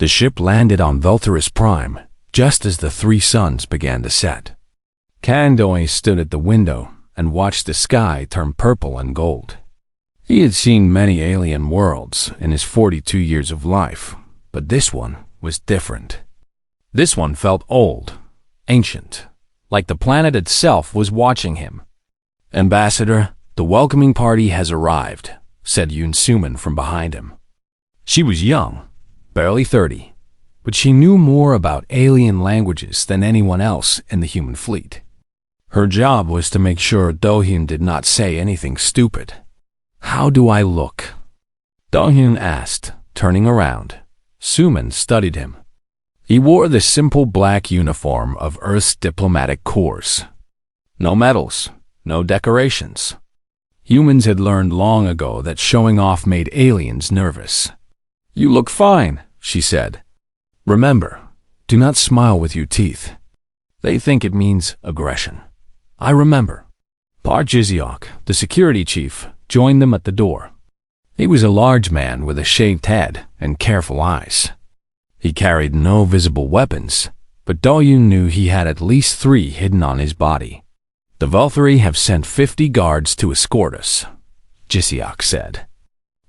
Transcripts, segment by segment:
The ship landed on Vulturus Prime just as the three suns began to set. Kandoi stood at the window and watched the sky turn purple and gold. He had seen many alien worlds in his 42 years of life, but this one was different. This one felt old, ancient, like the planet itself was watching him. "Ambassador, the welcoming party has arrived," said Yoon Suman from behind him. She was young, barely 30, but she knew more about alien languages than anyone else in the human fleet. Her job was to make sure Do-hyun did not say anything stupid. "How do I look?" Do-hyun asked, turning around. Suman studied him. He wore the simple black uniform of Earth's diplomatic corps. No medals, no decorations. Humans had learned long ago that showing off made aliens nervous. "You look fine," she said. "Remember, do not smile with your teeth. They think it means aggression." "I remember." Park Jiseok, the security chief, joined them at the door. He was a large man with a shaved head and careful eyes. He carried no visible weapons, but Do-hyun knew he had at least 3 hidden on his body. "The Valkyrie have sent 50 guards to escort us," Jiseok said.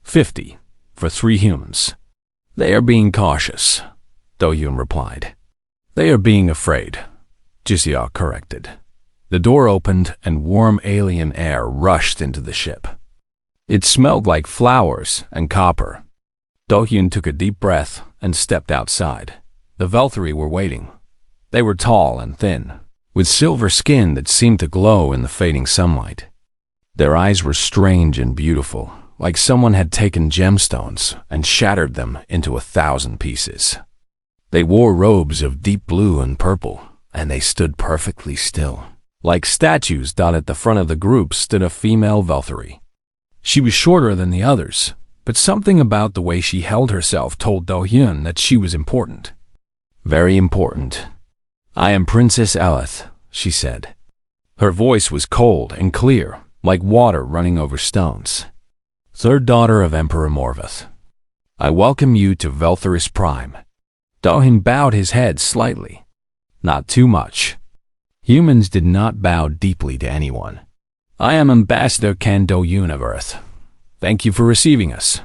50 for 3 humans. "They are being cautious," Do-hyun replied. "They are being afraid," Jiseok corrected. The door opened and warm alien air rushed into the ship. It smelled like flowers and copper. Do-hyun took a deep breath and stepped outside. The Valkyrie were waiting. They were tall and thin, with silver skin that seemed to glow in the fading sunlight. Their eyes were strange and beautiful, like someone had taken gemstones and shattered them into 1,000 pieces. They wore robes of deep blue and purple, and they stood perfectly still. Like statues, at the front of the group stood a female Valkyrie. She was shorter than the others, but something about the way she held herself told Do-hyun that she was important. Very important. "I am Princess Eleth," she said. Her voice was cold and clear, like water running over stones. "Third daughter of Emperor Morvath. I welcome you to Vulturus Prime." Do-hyun bowed his head slightly. Not too much. Humans did not bow deeply to anyone. "I am Ambassador Kando-hyun of Earth. Thank you for receiving us."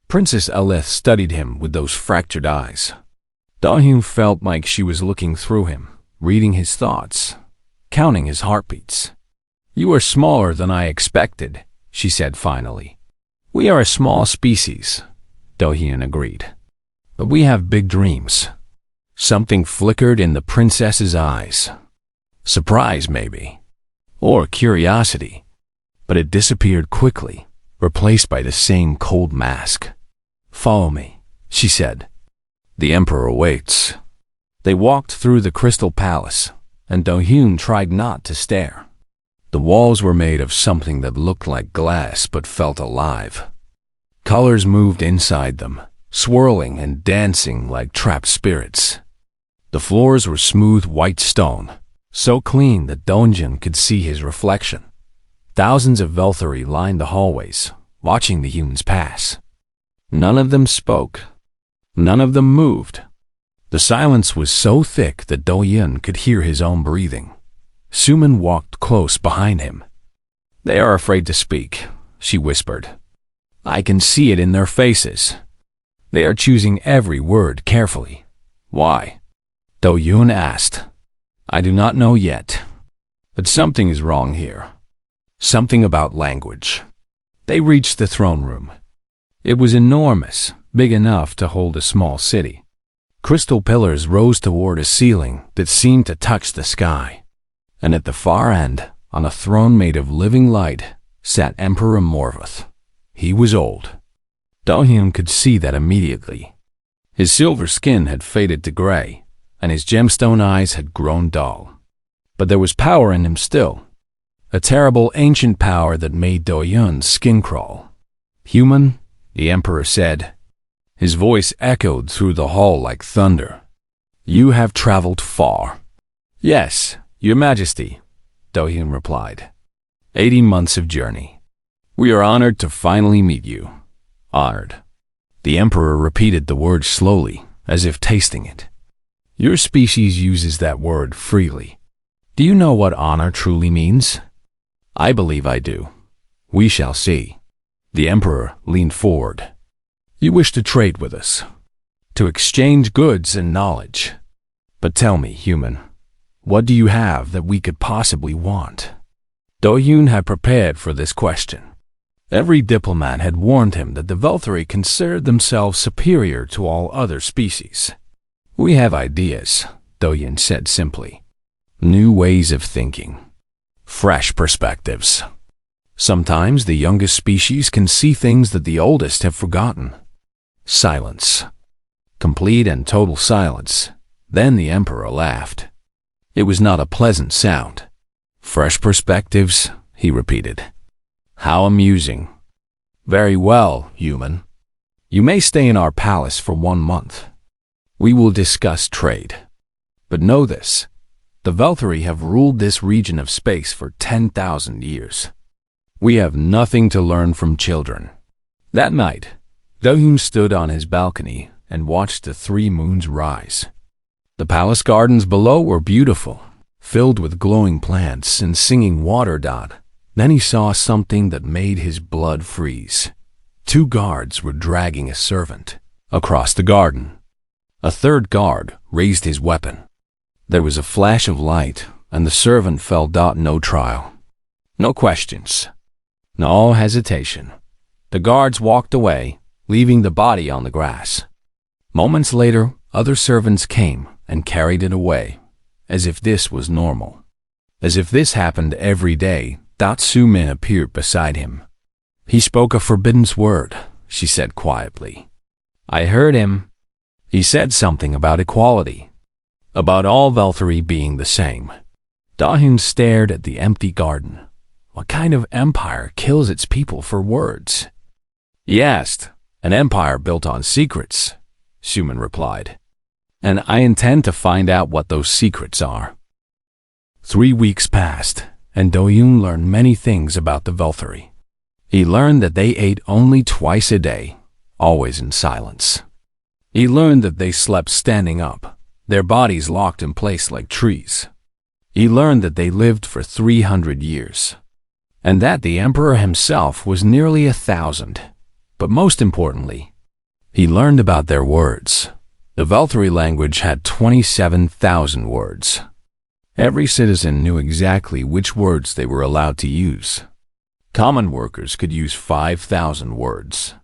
Princess Eleth studied him with those fractured eyes. Do-hyun felt like she was looking through him, reading his thoughts, counting his heartbeats. "You are smaller than I expected," she said finally. "We are a small species," Do-hyun agreed. "But we have big dreams." Something flickered in the princess's eyes. Surprise, maybe. Or curiosity. But it disappeared quickly, replaced by the same cold mask. "Follow me," she said. "The Emperor waits." They walked through the Crystal Palace, and Do-hyun tried not to stare. The walls were made of something that looked like glass but felt alive. Colors moved inside them, swirling and dancing like trapped spirits. The floors were smooth white stone, so clean that Do-hyun could see his reflection. Thousands of Valkyrie lined the hallways, watching the humans pass. None of them spoke. None of them moved. The silence was so thick that Do-hyun could hear his own breathing. Suman walked close behind him. "They are afraid to speak," she whispered. "I can see it in their faces. They are choosing every word carefully." "Why?" Do-hyun asked. "I do not know yet. But something is wrong here. Something about language." They reached the throne room. It was enormous, big enough to hold a small city. Crystal pillars rose toward a ceiling that seemed to touch the sky. And at the far end, on a throne made of living light, sat Emperor Morvath. He was old. Do-hyun could see that immediately. His silver skin had faded to gray, and his gemstone eyes had grown dull. But there was power in him still. A terrible ancient power that made Do-hyun's skin crawl. "Human," the Emperor said. His voice echoed through the hall like thunder. "You have traveled far." "Yes, Your Majesty," Do-hyun replied. 80 months of journey. "We are honored to finally meet you." "Honored." The Emperor repeated the words slowly, as if tasting it. Your species uses that word freely. Do you know what honor truly means? I believe I do. We shall see. The Emperor leaned forward. You wish to trade with us, to exchange goods and knowledge. But tell me, human, what do you have that we could possibly want? Do-Hyun had prepared for this question. Every diplomat had warned him that the Velthari considered themselves superior to all other species. We have ideas, Do-Hyun said simply. New ways of thinking. Fresh perspectives. Sometimes the youngest species can see things that the oldest have forgotten. Silence. Complete and total silence. Then the Emperor laughed. It was not a pleasant sound. Fresh perspectives, he repeated. How amusing. Very well, human. You may stay in our palace for 1 month. We will discuss trade. But know this, the Velthari have ruled this region of space for 10,000 years. We have nothing to learn from children. That night, Do-Hyun stood on his balcony and watched the 3 moons rise. The palace gardens below were beautiful, filled with glowing plants and singing water. Then he saw something that made his blood freeze. 2 guards were dragging a servant across the garden. A third guard raised his weapon. There was a flash of light, and the servant fell. No trial. No questions. No hesitation. The guards walked away, leaving the body on the grass. Moments later, other servants came and carried it away, as if this was normal. As if this happened every day, Su-min appeared beside him. He spoke a forbidden word, she said quietly. I heard him. He said something about equality, about all Velthari being the same. Do-Hyun stared at the empty garden. What kind of empire kills its people for words? He asked. An empire built on secrets, Su-min replied. And I intend to find out what those secrets are. 3 weeks passed, and Do-Hyun learned many things about the Velthari. He learned that they ate only twice a day, always in silence. He learned that they slept standing up, their bodies locked in place like trees. He learned that they lived for 300 years, and that the Emperor himself was nearly 1,000. But most importantly, he learned about their words. The Velthari language had 27,000 words. Every citizen knew exactly which words they were allowed to use. Common workers could use 5,000 words.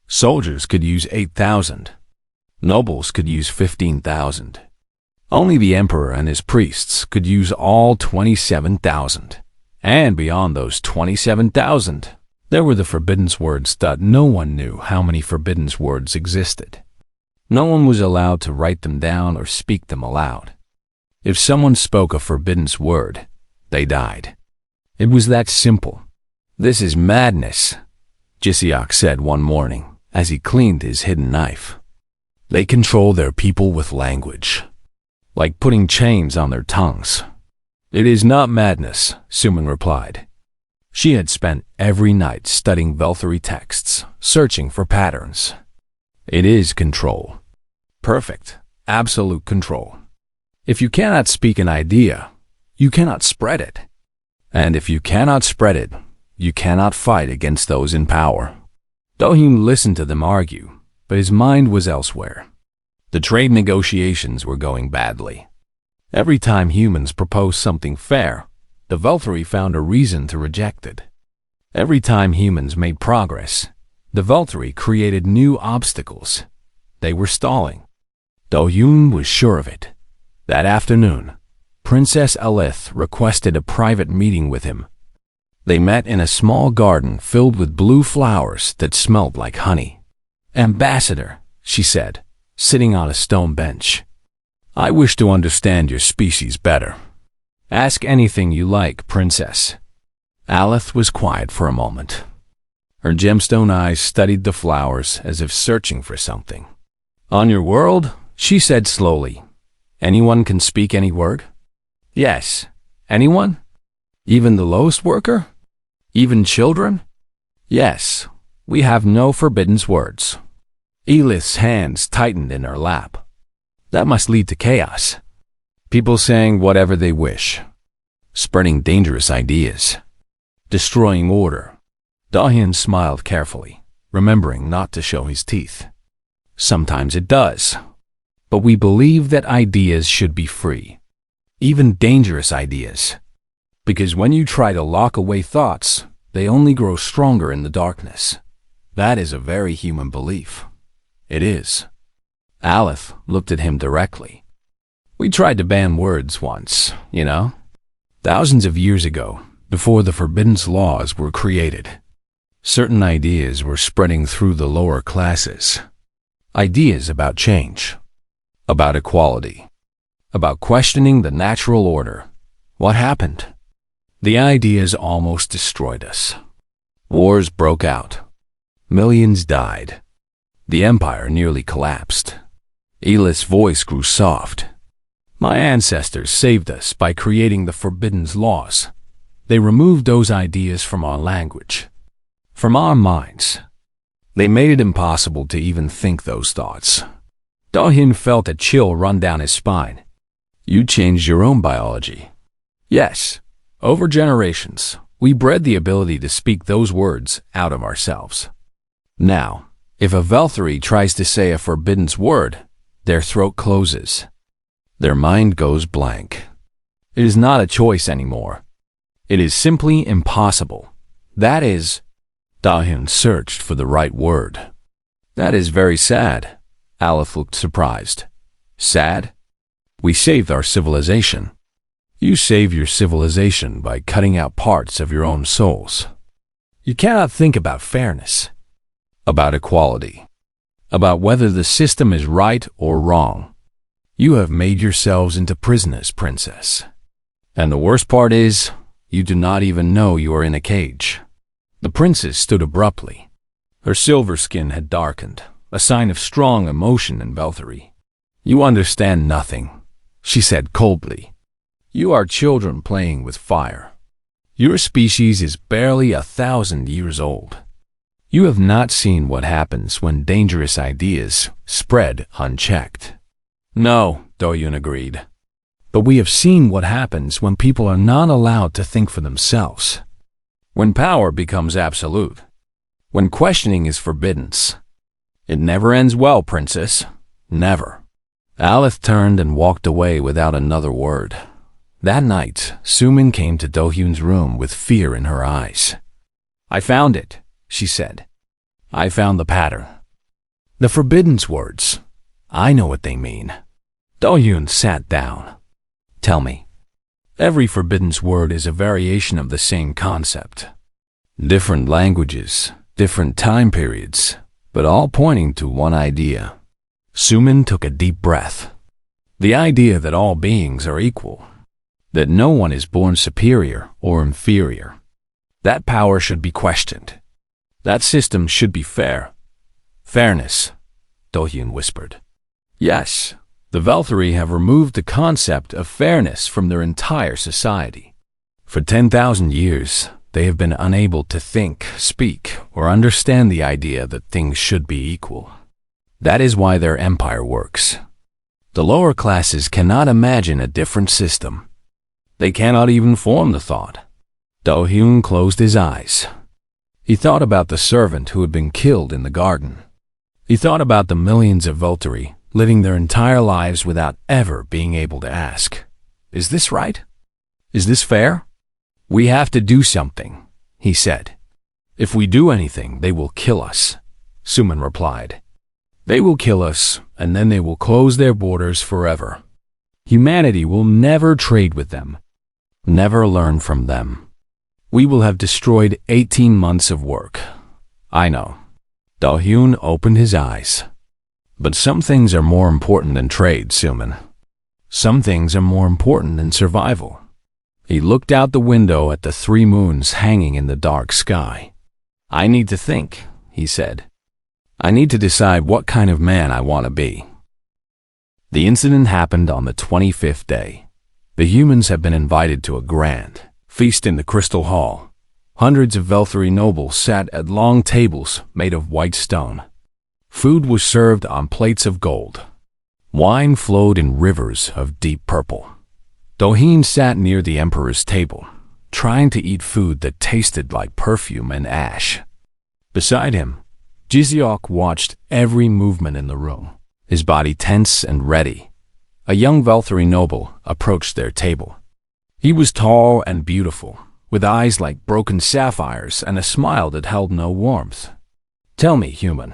Soldiers could use 8,000. Nobles could use 15,000. Only the Emperor and his priests could use all 27,000. And beyond those 27,000, there were the forbidden words that no one knew how many forbidden words existed. No one was allowed to write them down or speak them aloud. If someone spoke a forbidden word, they died. It was that simple. This is madness, Jisiok said one morning as he cleaned his hidden knife. They control their people with language, like putting chains on their tongues. It is not madness, Su-min replied. She had spent every night studying Velthari texts, searching for patterns. It is control. Perfect, absolute control. If you cannot speak an idea, you cannot spread it. And if you cannot spread it, you cannot fight against those in power. Do-Hyun listened to them argue, but his mind was elsewhere. The trade negotiations were going badly. Every time humans proposed something fair, the Velthari found a reason to reject it. Every time humans made progress, the Velthari created new obstacles. They were stalling. Do-Hyun was sure of it. That afternoon, Princess Alith requested a private meeting with him. They met in a small garden filled with blue flowers that smelled like honey. Ambassador, she said, sitting on a stone bench. I wish to understand your species better. Ask anything you like, Princess. Alith was quiet for a moment. Her gemstone eyes studied the flowers as if searching for something. On your world, she said slowly, anyone can speak any word? Yes. Anyone? Even the lowest worker? Even children? Yes. We have no forbidden words. Elith's hands tightened in her lap. That must lead to chaos. People saying whatever they wish, spreading dangerous ideas, destroying order. Dahyun smiled carefully, remembering not to show his teeth. Sometimes it does. But we believe that ideas should be free, even dangerous ideas. Because when you try to lock away thoughts, they only grow stronger in the darkness. That is a very human belief. It is. Aleph looked at him directly. We tried to ban words once, you know? Thousands of years ago, before the forbidden laws were created. Certain ideas were spreading through the lower classes. Ideas about change, about equality, about questioning the natural order. What happened? The ideas almost destroyed us. Wars broke out. Millions died. The empire nearly collapsed. Elith's voice grew soft. My ancestors saved us by creating the forbidden laws. They removed those ideas from our language, from our minds. They made it impossible to even think those thoughts. Dahyun felt a chill run down his spine. You changed your own biology. Yes, over generations, we bred the ability to speak those words out of ourselves. Now, if a Velthari tries to say a forbidden word, their throat closes. Their mind goes blank. It is not a choice anymore. It is simply impossible. That is... Dahyun searched for the right word. That is very sad. Aleph looked surprised. Sad? We saved our civilization. You save your civilization by cutting out parts of your own souls. You cannot think about fairness, about equality, about whether the system is right or wrong. You have made yourselves into prisoners, princess. And the worst part is, you do not even know you are in a cage. The princess stood abruptly. Her silver skin had darkened, a sign of strong emotion in Velthari. You understand nothing, she said coldly. You are children playing with fire. Your species is barely 1,000 years old. You have not seen what happens when dangerous ideas spread unchecked. No, Dahyun agreed. But we have seen what happens when people are not allowed to think for themselves. When power becomes absolute. When questioning is forbidden. It never ends well, princess. Never. Aleph turned and walked away without another word. That night, Sumin came to Dahyun's room with fear in her eyes. I found it, she said. I found the pattern. The forbidden words. I know what they mean. Dahyun sat down. Tell me. Every forbidden word is a variation of the same concept. Different languages, different time periods, but all pointing to one idea. Sumin took a deep breath. The idea that all beings are equal, that no one is born superior or inferior. That power should be questioned. That system should be fair. Fairness, Dahyun whispered. Yes. The Velthari have removed the concept of fairness from their entire society. For 10,000 years, they have been unable to think, speak, or understand the idea that things should be equal. That is why their empire works. The lower classes cannot imagine a different system. They cannot even form the thought. Dahyun closed his eyes. He thought about the servant who had been killed in the garden. He thought about the millions of Velthari living their entire lives without ever being able to ask, is this right? Is this fair? We have to do something, he said. If we do anything, they will kill us, Sumin replied. They will kill us, and then they will close their borders forever. Humanity will never trade with them, never learn from them. We will have destroyed 18 months of work. I know. Dahyun opened his eyes. But some things are more important than trade, Sumin. Some things are more important than survival. He looked out the window at the 3 moons hanging in the dark sky. I need to think, he said. I need to decide what kind of man I want to be. The incident happened on the 25th day. The humans have been invited to a grand feast in the Crystal Hall. Hundreds of Velthari nobles sat at long tables made of white stone. Food was served on plates of gold. Wine flowed in rivers of deep purple. Dohin sat near the emperor's table, trying to eat food that tasted like perfume and ash. Beside him, Jiziok watched every movement in the room, his body tense and ready. A young Velthari noble approached their table. He was tall and beautiful, with eyes like broken sapphires and a smile that held no warmth. "Tell me, human,"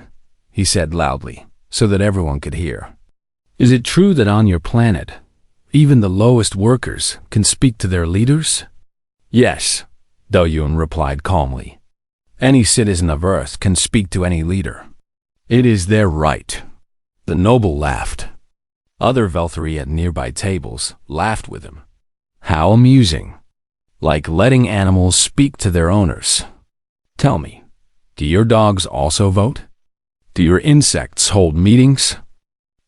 he said loudly, so that everyone could hear. "Is it true that on your planet, even the lowest workers can speak to their leaders?" "Yes," Doyun replied calmly. "Any citizen of Earth can speak to any leader. It is their right." The noble laughed. Other Velthari at nearby tables laughed with him. "How amusing. Like letting animals speak to their owners. Tell me, do your dogs also vote? Do your insects hold meetings?"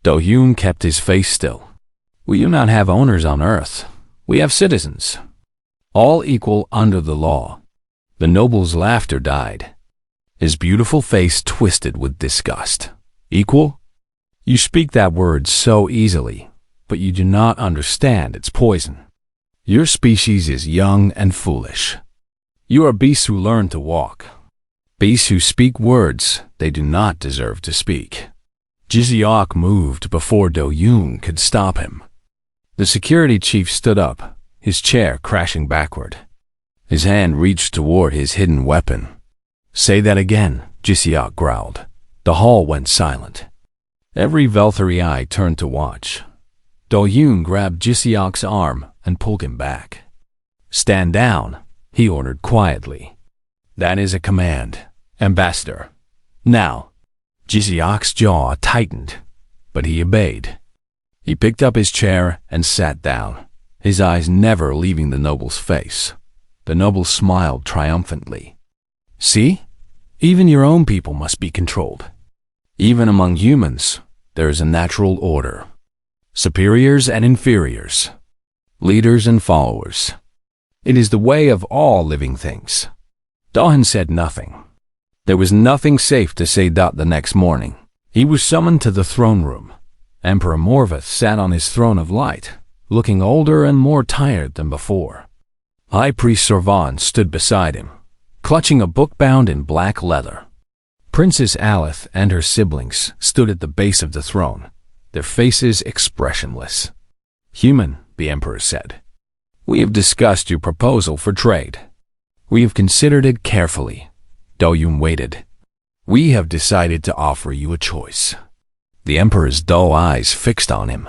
Dohyun kept his face still. "We do not have owners on Earth. We have citizens. All equal under the law." The noble's laughter died. His beautiful face twisted with disgust. "Equal? You speak that word so easily, but you do not understand its poison. Your species is young and foolish. You are beasts who learn to walk. Beasts who speak words they do not deserve to speak." Jiziok moved before Doyun could stop him. The security chief stood up, his chair crashing backward. His hand reached toward his hidden weapon. "Say that again," Jiziok growled. The hall went silent. Every Velthari eye turned to watch. Doyun grabbed Jiziok's arm and pulled him back. "Stand down," he ordered quietly. "That is a command, Ambassador. Now." Jiziok's jaw tightened, but he obeyed. He picked up his chair and sat down, his eyes never leaving the noble's face. The noble smiled triumphantly. "See? Even your own people must be controlled. Even among humans, there is a natural order. Superiors and inferiors. Leaders and followers. It is the way of all living things." Dahan said nothing. There was nothing safe to say the next morning. He was summoned to the throne room. Emperor Morvath sat on his throne of light, looking older and more tired than before. High Priest Sorvan stood beside him, clutching a book bound in black leather. Princess Aleth and her siblings stood at the base of the throne, their faces expressionless. "Human," the emperor said, "we have discussed your proposal for trade. We have considered it carefully." Doyun waited. "We have decided to offer you a choice." The emperor's dull eyes fixed on him.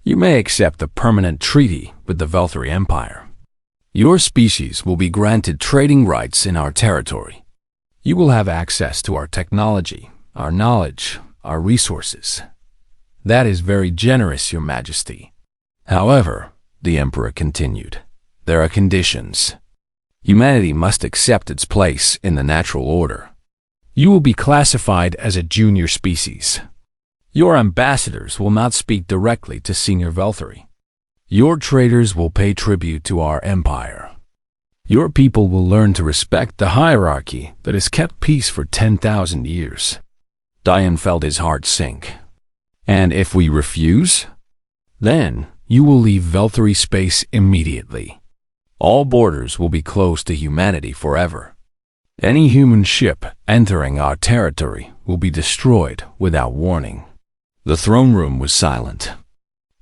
"You may accept a permanent treaty with the Velthari Empire. Your species will be granted trading rights in our territory. You will have access to our technology, our knowledge, our resources. That is very generous, Your Majesty. However," the emperor continued, "there are conditions. Humanity must accept its place in the natural order. You will be classified as a junior species. Your ambassadors will not speak directly to senior Velthari. Your traders will pay tribute to our empire. Your people will learn to respect the hierarchy that has kept peace for 10,000 years." Dayan felt his heart sink. "And if we refuse? Then you will leave Velthari space immediately. All borders will be closed to humanity forever. Any human ship entering our territory will be destroyed without warning." The throne room was silent.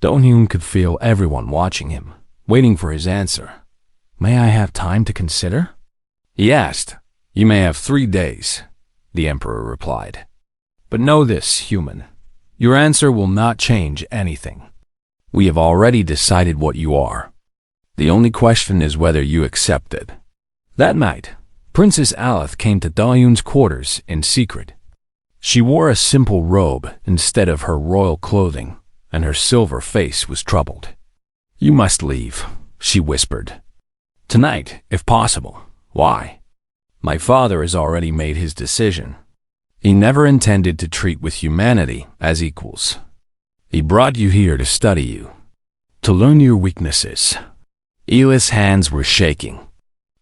Dohyun could feel everyone watching him, waiting for his answer. "May I have time to consider?" he asked. "You may have 3 days," the emperor replied. "But know this, human. Your answer will not change anything. We have already decided what you are. The only question is whether you accept it." That night, Princess Aleth came to Dohyun's quarters in secret. She wore a simple robe instead of her royal clothing, and her silver face was troubled. "You must leave," she whispered. "Tonight, if possible." "Why?" "My father has already made his decision. He never intended to treat with humanity as equals. He brought you here to study you, to learn your weaknesses." Eli's hands were shaking.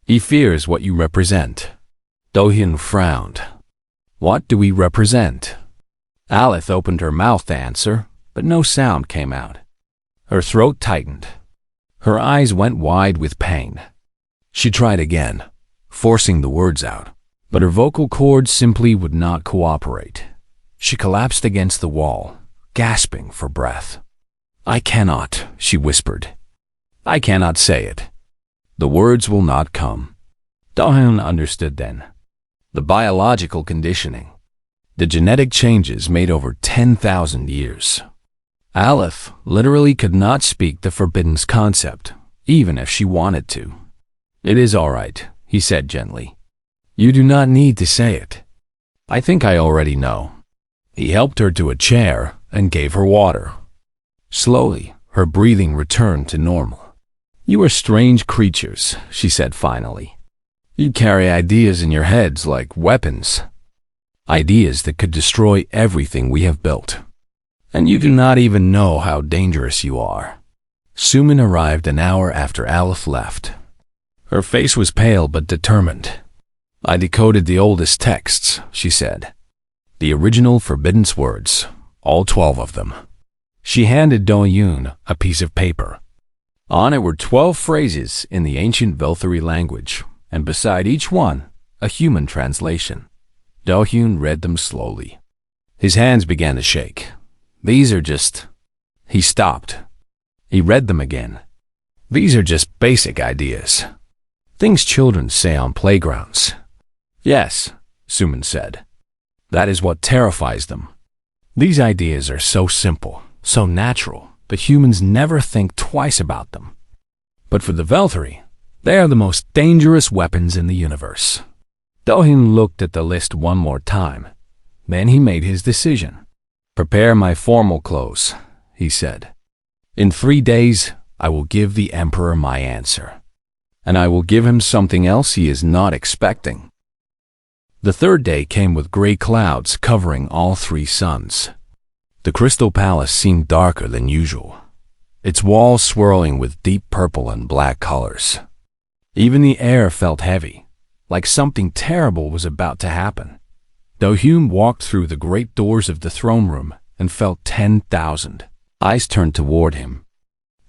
"He fears what you represent." Dohyun frowned. "What do we represent?" Aleth opened her mouth to answer, but no sound came out. Her throat tightened. Her eyes went wide with pain. She tried again, forcing the words out, but her vocal cords simply would not cooperate. She collapsed against the wall, gasping for breath. "I cannot," she whispered. "I cannot say it. The words will not come." Do-hyun understood then. The biological conditioning. The genetic changes made over 10,000 years. Aleph literally could not speak the forbidden's concept, even if she wanted to. "It is all right," he said gently. "You do not need to say it. I think I already know." He helped her to a chair and gave her water. Slowly, her breathing returned to normal. "You are strange creatures," she said finally. "You carry ideas in your heads like weapons. Ideas that could destroy everything we have built. And you do not even know how dangerous you are." Suman arrived an hour after Aleph left. Her face was pale but determined. "I decoded the oldest texts," she said. "The original forbidden words, all 12 of them." She handed Do-hyun a piece of paper. On it were 12 phrases in the ancient Velthari language, and beside each one, a human translation. Do-hyun read them slowly. His hands began to shake. "These are just—" He stopped. He read them again. "These are just basic ideas. Things children say on playgrounds." "Yes," Suman said. "That is what terrifies them. These ideas are so simple, so natural, that humans never think twice about them. But for the Velthari, they are the most dangerous weapons in the universe." Do-hyun looked at the list one more time. Then he made his decision. "Prepare my formal clothes," he said. "In 3 days, I will give the Emperor my answer. And I will give him something else he is not expecting." The 3rd day came with gray clouds covering all 3 suns. The Crystal Palace seemed darker than usual, its walls swirling with deep purple and black colors. Even the air felt heavy, like something terrible was about to happen. Do-hyun walked through the great doors of the throne room and felt 10,000 eyes turned toward him.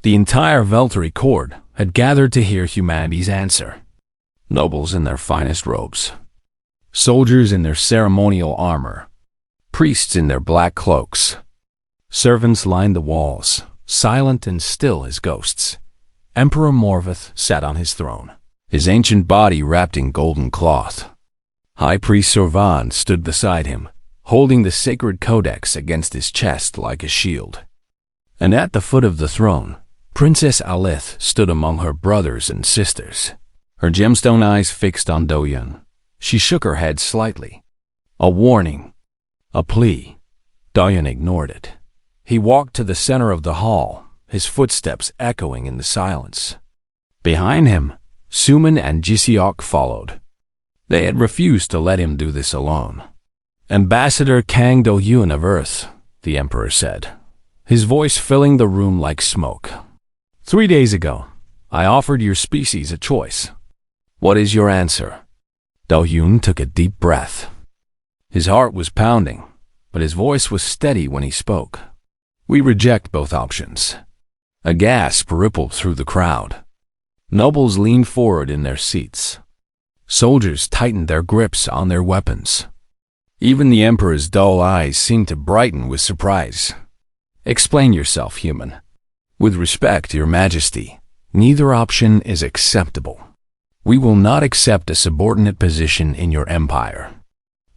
The entire Velthari court had gathered to hear humanity's answer. Nobles in their finest robes, soldiers in their ceremonial armor, priests in their black cloaks. Servants lined the walls, silent and still as ghosts. Emperor Morvath sat on his throne, his ancient body wrapped in golden cloth. High Priest Sorvan stood beside him, holding the sacred codex against his chest like a shield. And at the foot of the throne, Princess Alith stood among her brothers and sisters, her gemstone eyes fixed on Do-hyun. She shook her head slightly. A warning, a plea. Do-hyun ignored it. He walked to the center of the hall, his footsteps echoing in the silence. Behind him, Suman and Ji-seok followed. They had refused to let him do this alone. "Ambassador Kang Do-hyun of Earth," the Emperor said, his voice filling the room like smoke. 3 days ago, I offered your species a choice. What is your answer?" Do-hyun took a deep breath. His heart was pounding, but his voice was steady when he spoke. "We reject both options." A gasp rippled through the crowd. Nobles leaned forward in their seats. Soldiers tightened their grips on their weapons. Even the Emperor's dull eyes seemed to brighten with surprise. "Explain yourself, human." "With respect, Your Majesty, neither option is acceptable. We will not accept a subordinate position in your empire.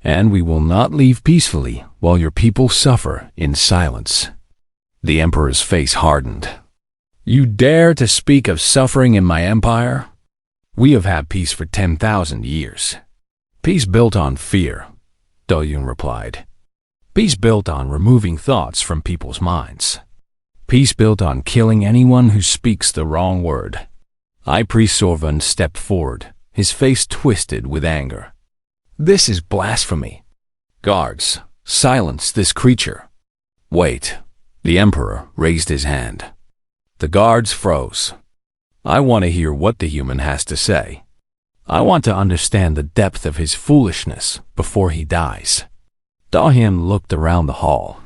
And we will not leave peacefully while your people suffer in silence." The Emperor's face hardened. "You dare to speak of suffering in my empire? We have had peace for 10,000 years. Peace built on fear," Do-hyun replied. "Peace built on removing thoughts from people's minds. Peace built on killing anyone who speaks the wrong word." High Priest Sorvan stepped forward, his face twisted with anger. "This is blasphemy. Guards, silence this creature." "Wait." The Emperor raised his hand. The guards froze. "I want to hear what the human has to say. I want to understand the depth of his foolishness before he dies." Do-hyun looked around the hall.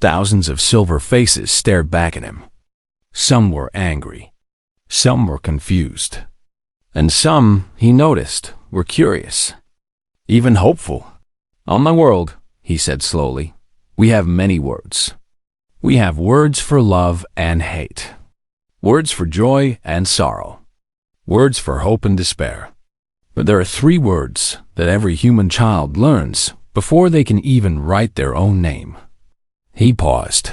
Thousands of silver faces stared back at him. Some were angry. Some were confused. And some, he noticed, were curious. Even hopeful. "On my world," he said slowly, "we have many words. We have words for love and hate. Words for joy and sorrow. Words for hope and despair. But there are 3 words that every human child learns before they can even write their own name." He paused.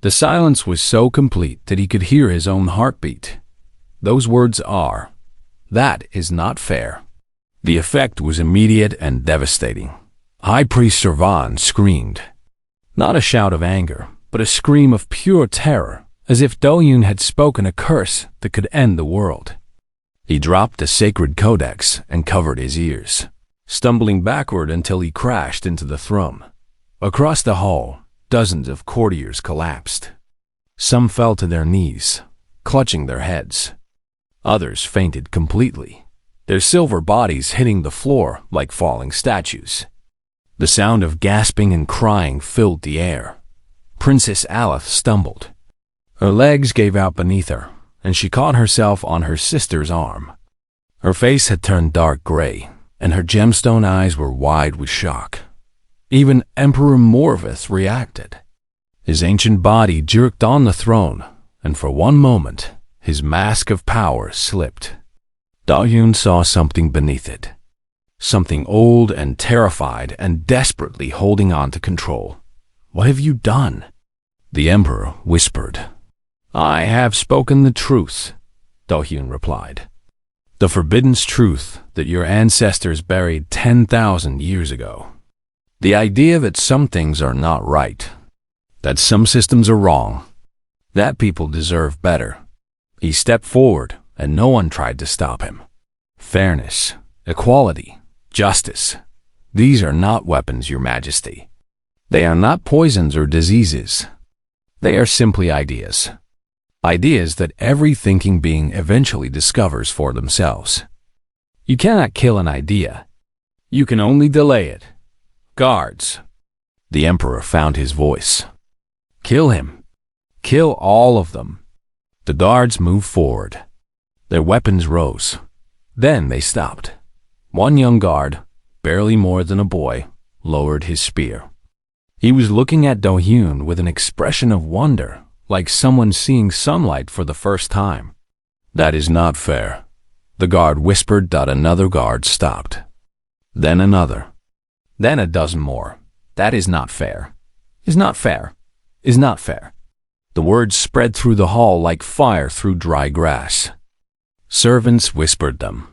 The silence was so complete that he could hear his own heartbeat. Those words are, "That is not fair." The effect was immediate and devastating. High Priest Servan screamed. Not a shout of anger, but a scream of pure terror, as if Do-Yoon had spoken a curse that could end the world. He dropped the sacred codex and covered his ears, stumbling backward until he crashed into the throne. Across the hall, dozens of courtiers collapsed. Some fell to their knees, clutching their heads. Others fainted completely, their silver bodies hitting the floor like falling statues. The sound of gasping and crying filled the air. Princess Aleph stumbled. Her legs gave out beneath her, and she caught herself on her sister's arm. Her face had turned dark gray, and her gemstone eyes were wide with shock. Even Emperor Morvith reacted. His ancient body jerked on the throne, and for one moment, his mask of power slipped. Do-Yoon saw something beneath it. Something old and terrified and desperately holding on to control. "What have you done?" The Emperor whispered. "I have spoken the truth," Do-Yoon replied. "The forbidden truth that your ancestors buried 10,000 years ago. The idea that some things are not right, that some systems are wrong, that people deserve better." He stepped forward, and no one tried to stop him. "Fairness, equality, justice. These are not weapons, Your Majesty. They are not poisons or diseases. They are simply ideas. Ideas that every thinking being eventually discovers for themselves. You cannot kill an idea. You can only delay it. Guards." The Emperor found his voice. "Kill him. Kill all of them." The guards moved forward. Their weapons rose. Then they stopped. One young guard, barely more than a boy, lowered his spear. He was looking at Do-Yoon with an expression of wonder, like someone seeing sunlight for the first time. "That is not fair," the guard whispered. Another guard stopped. Then another. Then a dozen more. "That is not fair. Is not fair. Is not fair." The words spread through the hall like fire through dry grass. Servants whispered them.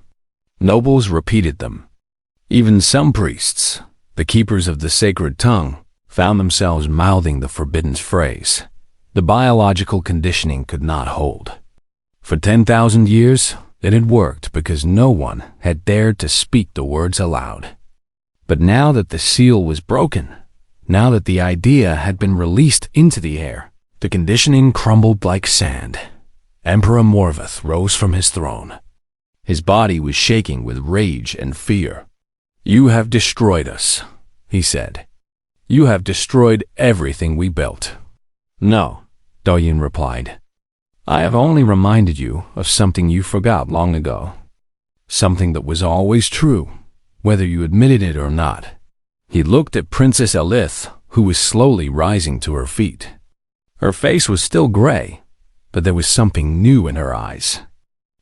Nobles repeated them. Even some priests, the keepers of the sacred tongue, found themselves mouthing the forbidden phrase. The biological conditioning could not hold. For 10,000 years, it had worked because no one had dared to speak the words aloud. But now that the seal was broken, now that the idea had been released into the air, the conditioning crumbled like sand. Emperor Morvith rose from his throne. His body was shaking with rage and fear. "You have destroyed us," he said. "You have destroyed everything we built." "No," Do-Yoon replied. "I have only reminded you of something you forgot long ago. Something that was always true, whether you admitted it or not." He looked at Princess Alith, who was slowly rising to her feet. Her face was still gray, but there was something new in her eyes.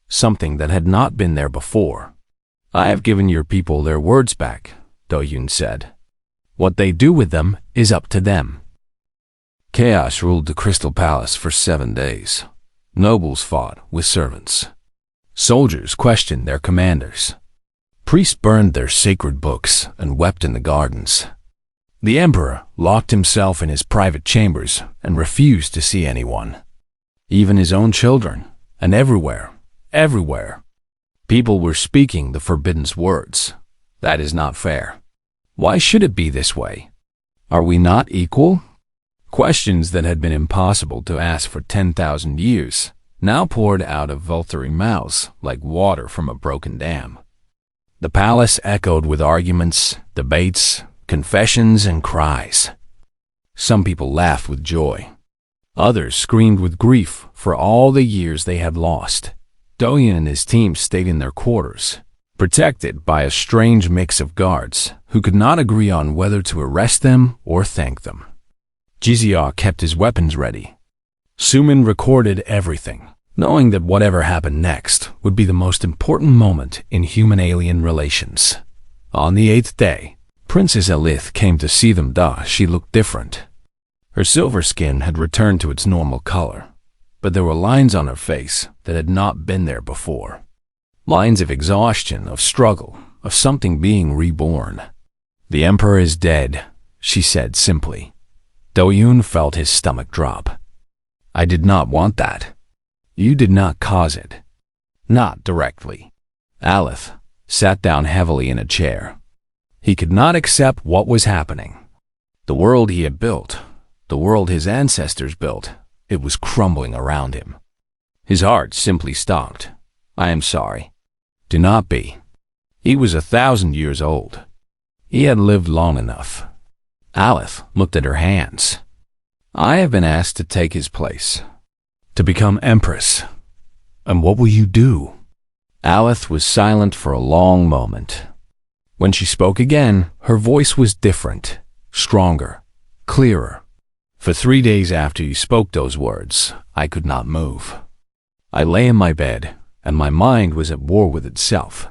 Something that had not been there before. "I have given your people their words back," Do-Yoon said. "What they do with them is up to them." Chaos ruled the Crystal Palace for 7 days. Nobles fought with servants. Soldiers questioned their commanders. Priests burned their sacred books and wept in the gardens. The Emperor locked himself in his private chambers and refused to see anyone. Even his own children, and everywhere, people were speaking the forbidden words. That is not fair. Why should it be this way? Are we not equal? Questions that had been impossible to ask for 10,000 years now poured out of Volturi mouths like water from a broken dam. The palace echoed with arguments, debates, confessions, and cries. Some people laughed with joy. Others screamed with grief for all the years they had lost. Doyen and his team stayed in their quarters, protected by a strange mix of guards who could not agree on whether to arrest them or thank them. Jizia kept his weapons ready. Sumin recorded everything, knowing that whatever happened next would be the most important moment in human-alien relations. On the 8th day, Princess Elith came to see them. She looked different. Her silver skin had returned to its normal color, but there were lines on her face that had not been there before. Lines of exhaustion, of struggle, of something being reborn. "The Emperor is dead," she said simply. Doyun felt his stomach drop. "I did not want that. You did not cause it." "Not directly." Alith sat down heavily in a chair. He could not accept what was happening. The world he had built, the world his ancestors built, it was crumbling around him. His heart simply stopped. "I am sorry." "Do not be." He was 1,000 years old. He had lived long enough. Alith looked at her hands. "I have been asked to take his place, to become Empress. And what will you do?" Alith was silent for a long moment. When she spoke again, her voice was different, stronger, clearer. "For 3 days after you spoke those words, I could not move. I lay in my bed, and my mind was at war with itself.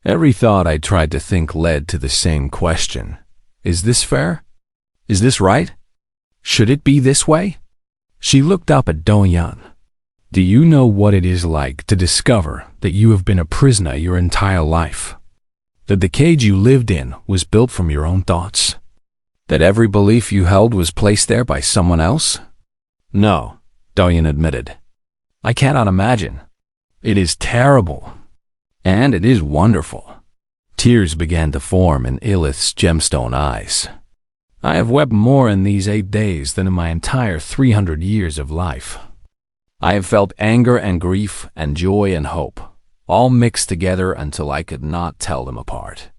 Every thought I tried to think led to the same question. Is this fair? Is this right? Should it be this way?" She looked up at Doyan. "Do you know what it is like to discover that you have been a prisoner your entire life? That the cage you lived in was built from your own thoughts? That every belief you held was placed there by someone else?" "No," Doyan admitted. "I cannot imagine. It is terrible. And it is wonderful." Tears began to form in Ilith's gemstone eyes. "I have wept more in these 8 days than in my entire 300 years of life. I have felt anger and grief and joy and hope, all mixed together until I could not tell them apart.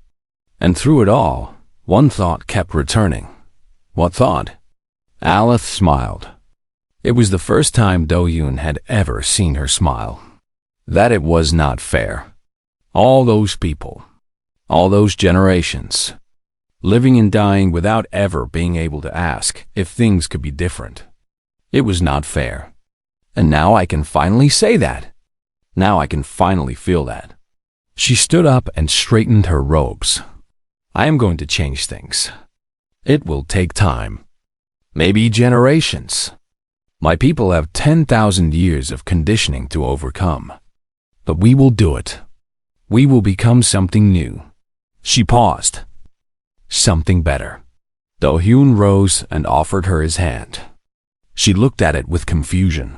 And through it all, one thought kept returning." "What thought?" Alith smiled. It was the first time Doyun had ever seen her smile. That it was not fair. All those people, all those generations, living and dying without ever being able to ask if things could be different. It was not fair. And now I can finally say that. Now I can finally feel that. She stood up and straightened her robes. "I am going to change things. It will take time. Maybe generations. My people have 10,000 years of conditioning to overcome. But we will do it. We will become something new." She paused. "Something better." Do-hyun rose and offered her his hand. She looked at it with confusion.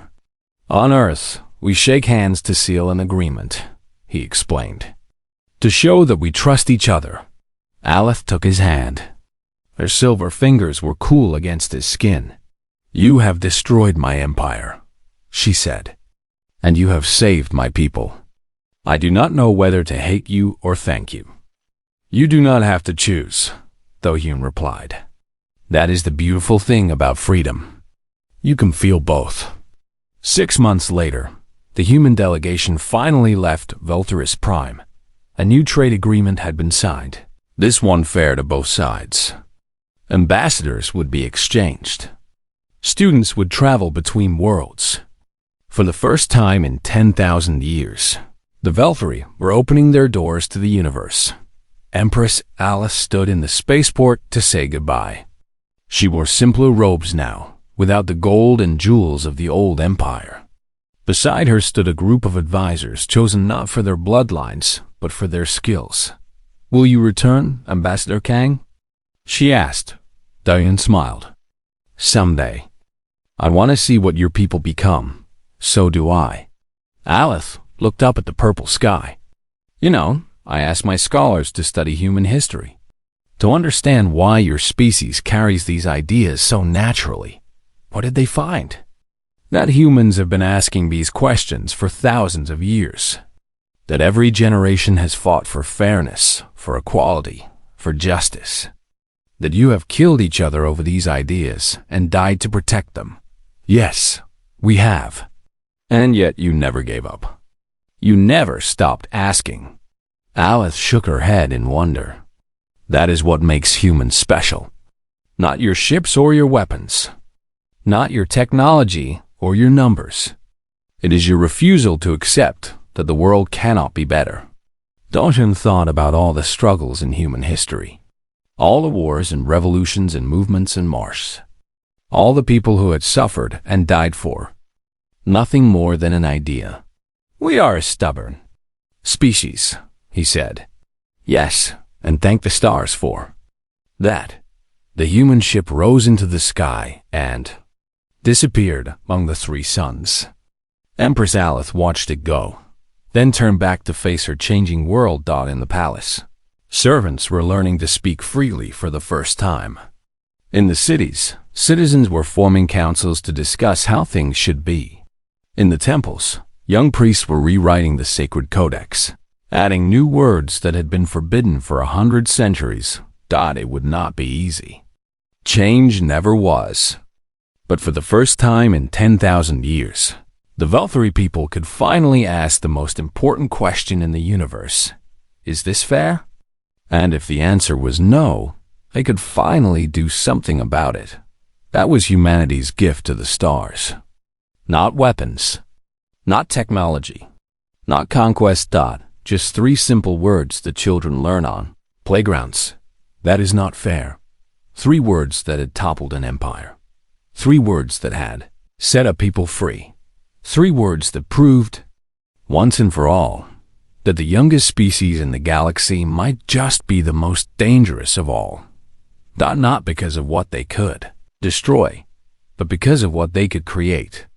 "On Earth, we shake hands to seal an agreement," he explained. "To show that we trust each other." Alith took his hand. Her silver fingers were cool against his skin. "You have destroyed my empire," she said. "And you have saved my people. I do not know whether to hate you or thank you." "You do not have to choose," Do-hyun replied. "That is the beautiful thing about freedom. You can feel both." 6 months later, the human delegation finally left Vulturus Prime. A new trade agreement had been signed. This one fair to both sides. Ambassadors would be exchanged. Students would travel between worlds. For the first time in 10,000 years, the Velthari were opening their doors to the universe. Empress Alice stood in the spaceport to say goodbye. She wore simpler robes now, without the gold and jewels of the old empire. Beside her stood a group of advisors chosen not for their bloodlines, but for their skills. "Will you return, Ambassador Kang?" she asked. Diane smiled. "Someday. I want to see what your people become. So do I." Alith looked up at the purple sky. "You know, I asked my scholars to study human history, to understand why your species carries these ideas so naturally. What did they find? That humans have been asking these questions for thousands of years. That every generation has fought for fairness, for equality, for justice. that you have killed each other over these ideas and died to protect them. Yes, we have. And yet you never gave up. You never stopped asking. Alice shook her head in wonder. That is what makes humans special. Not your ships or your weapons. Not your technology or your numbers. It is your refusal to accept that the world cannot be better. Dawson thought about all the struggles in human history. All the wars and revolutions and movements and marches. All the people who had suffered and died for. Nothing more than an idea. We are a stubborn species, he said. Yes, and thank the stars for that. The human ship rose into the sky and disappeared among the three suns. Empress Alice watched it go, then turned back to face her changing world in the palace. Servants were learning to speak freely for the first time. In the cities, citizens were forming councils to discuss how things should be. In the temples, young priests were rewriting the sacred codex, adding new words that had been forbidden for 100 centuries. It would not be easy. Change never was. But for the first time in 10,000 years, the Valkyrie people could finally ask the most important question in the universe. Is this fair? And if the answer was no, they could finally do something about it. That was humanity's gift to the stars. Not weapons. Not technology. Not conquest. Just 3 simple words that children learn on playgrounds. That is not fair. 3 words that had toppled an empire. 3 words that had set a people free. 3 words that proved, once and for all, that the youngest species in the galaxy might just be the most dangerous of all. Not because of what they could destroy, but because of what they could create.